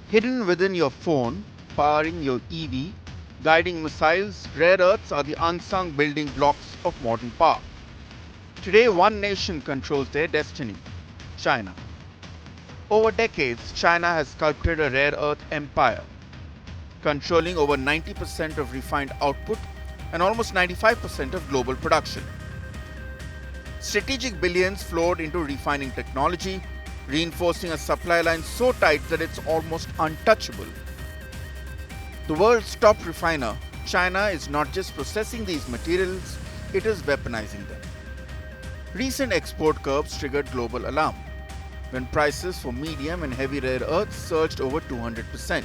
Hidden within your phone, powering your EV, guiding missiles, rare earths are the unsung building blocks of modern power. Today, one nation controls their destiny: China. Over decades, China has sculpted a rare earth empire, controlling over 90% of refined output and almost 95% of global production. Strategic billions flowed into refining technology, reinforcing a supply line so tight that it's almost untouchable. The world's top refiner, China is not just processing these materials, it is weaponizing them. Recent export curbs triggered global alarm when prices for medium and heavy rare earths surged over 200%.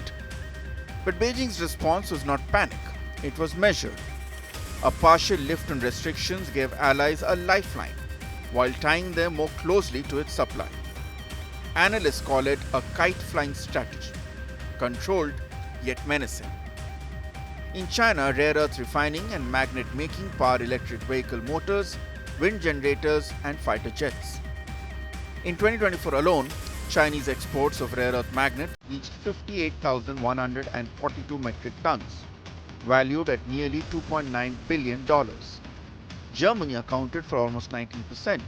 But Beijing's response was not panic, it was measured. A partial lift on restrictions gave allies a lifeline, while tying them more closely to its supply. Analysts call it a kite-flying strategy, controlled yet menacing. In China, rare earth refining and magnet making power electric vehicle motors, wind generators, and fighter jets. In 2024 alone, Chinese exports of rare earth magnet reached 58,142 metric tons, valued at nearly $2.9 billion. Germany accounted for almost 19%,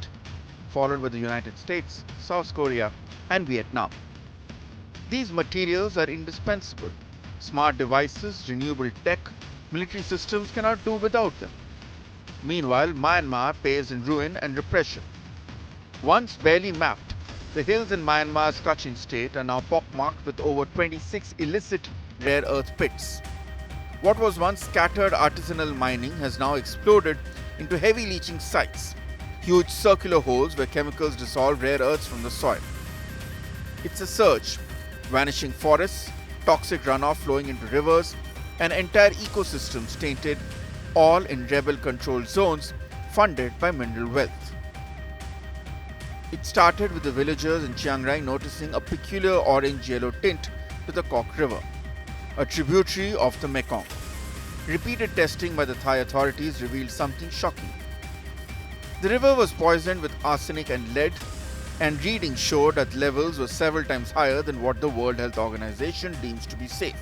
followed by the United States, South Korea, and Vietnam. These materials are indispensable. Smart devices, renewable tech, military systems cannot do without them. Meanwhile, Myanmar pays in ruin and repression. Once barely mapped, the hills in Myanmar's Kachin state are now pockmarked with over 26 illicit rare earth pits. What was once scattered artisanal mining has now exploded into heavy leaching sites, huge circular holes where chemicals dissolve rare earths from the soil. It's a surge: vanishing forests, toxic runoff flowing into rivers, and entire ecosystems tainted, all in rebel-controlled zones funded by mineral wealth. It started with the villagers in Chiang Rai noticing a peculiar orange-yellow tint to the Kok River, a tributary of the Mekong. Repeated testing by the Thai authorities revealed something shocking. The river was poisoned with arsenic and lead, and readings showed that levels were several times higher than what the World Health Organization deems to be safe.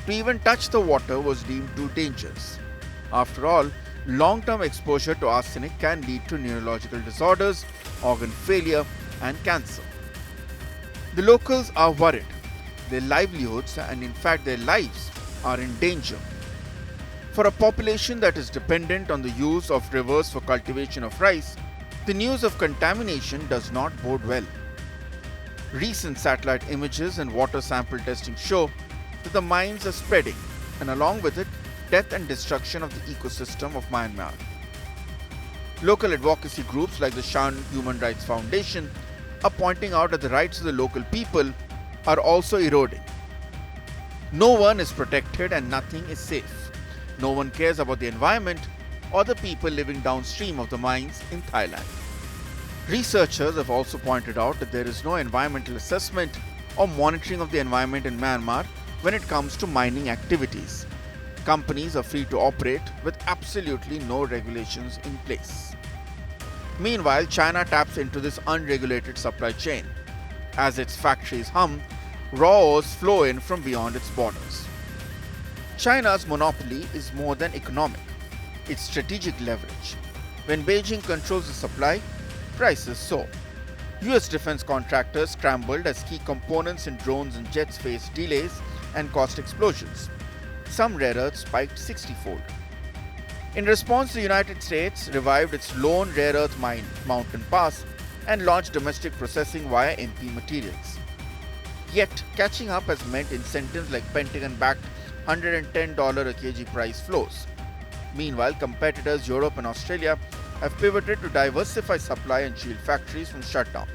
To even touch the water was deemed too dangerous. After all, long-term exposure to arsenic can lead to neurological disorders, organ failure, and cancer. The locals are worried. Their livelihoods, and in fact their lives, are in danger. For a population that is dependent on the use of rivers for cultivation of rice, the news of contamination does not bode well. Recent satellite images and water sample testing show that the mines are spreading, and along with it, death and destruction of the ecosystem of Myanmar. Local advocacy groups like the Shan Human Rights Foundation are pointing out that the rights of the local people are also eroding. No one is protected and nothing is safe. No one cares about the environment or the people living downstream of the mines in Thailand. Researchers have also pointed out that there is no environmental assessment or monitoring of the environment in Myanmar when it comes to mining activities. Companies are free to operate with absolutely no regulations in place. Meanwhile, China taps into this unregulated supply chain. As its factories hum, raw ores flow in from beyond its borders. China's monopoly is more than economic. It's strategic leverage. When Beijing controls the supply, prices soar. US defense contractors scrambled as key components in drones and jets faced delays and cost explosions. Some rare earths spiked 60-fold. In response, the United States revived its lone rare earth mine, Mountain Pass, and launched domestic processing via MP materials. Yet, catching up has meant incentives like Pentagon-backed $110 a kg price floors. Meanwhile, competitors Europe and Australia have pivoted to diversify supply and shield factories from shutdown.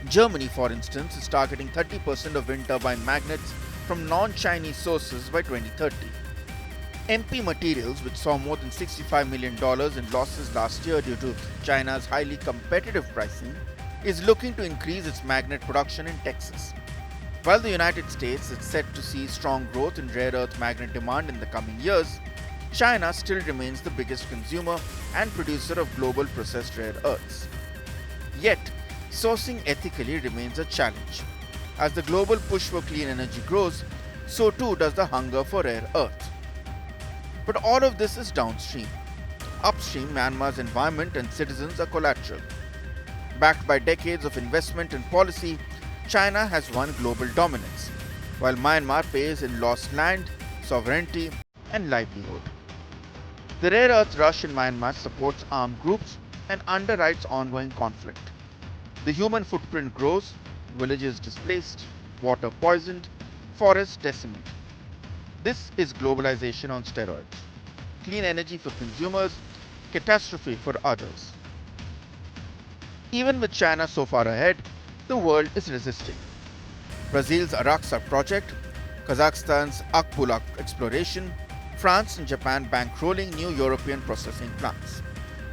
Germany, for instance, is targeting 30% of wind turbine magnets from non-Chinese sources by 2030. MP Materials, which saw more than $65 million in losses last year due to China's highly competitive pricing, is looking to increase its magnet production in Texas. While the United States is set to see strong growth in rare earth magnet demand in the coming years, China still remains the biggest consumer and producer of global processed rare earths. Yet, sourcing ethically remains a challenge. As the global push for clean energy grows, so too does the hunger for rare earth. But all of this is downstream. Upstream, Myanmar's environment and citizens are collateral. Backed by decades of investment and policy, China has won global dominance, while Myanmar pays in lost land, sovereignty, and livelihood. The rare earth rush in Myanmar supports armed groups and underwrites ongoing conflict. The human footprint grows, villages displaced, water poisoned, forests decimated. This is globalization on steroids. Clean energy for consumers, catastrophe for others. Even with China so far ahead, the world is resisting. Brazil's Araxar project, Kazakhstan's Akbulag exploration, France and Japan bankrolling new European processing plants,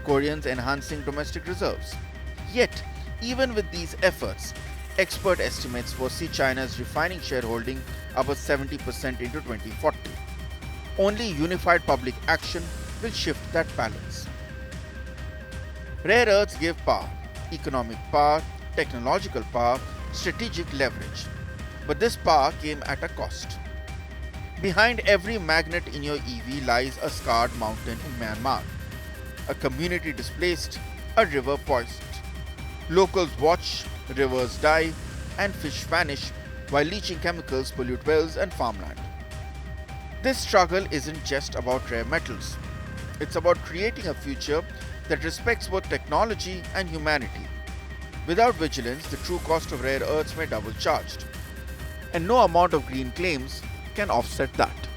Koreans enhancing domestic reserves. Yet, even with these efforts, expert estimates foresee China's refining shareholding above 70% into 2040. Only unified public action will shift that balance. Rare earths give power, economic power, technological power, strategic leverage. But this power came at a cost. Behind every magnet in your EV lies a scarred mountain in Myanmar, a community displaced, a river poisoned. Locals watch, rivers die, and fish vanish while leaching chemicals pollute wells and farmland. This struggle isn't just about rare metals. It's about creating a future that respects both technology and humanity. Without vigilance, the true cost of rare earths may double charged. And no amount of green claims can offset that.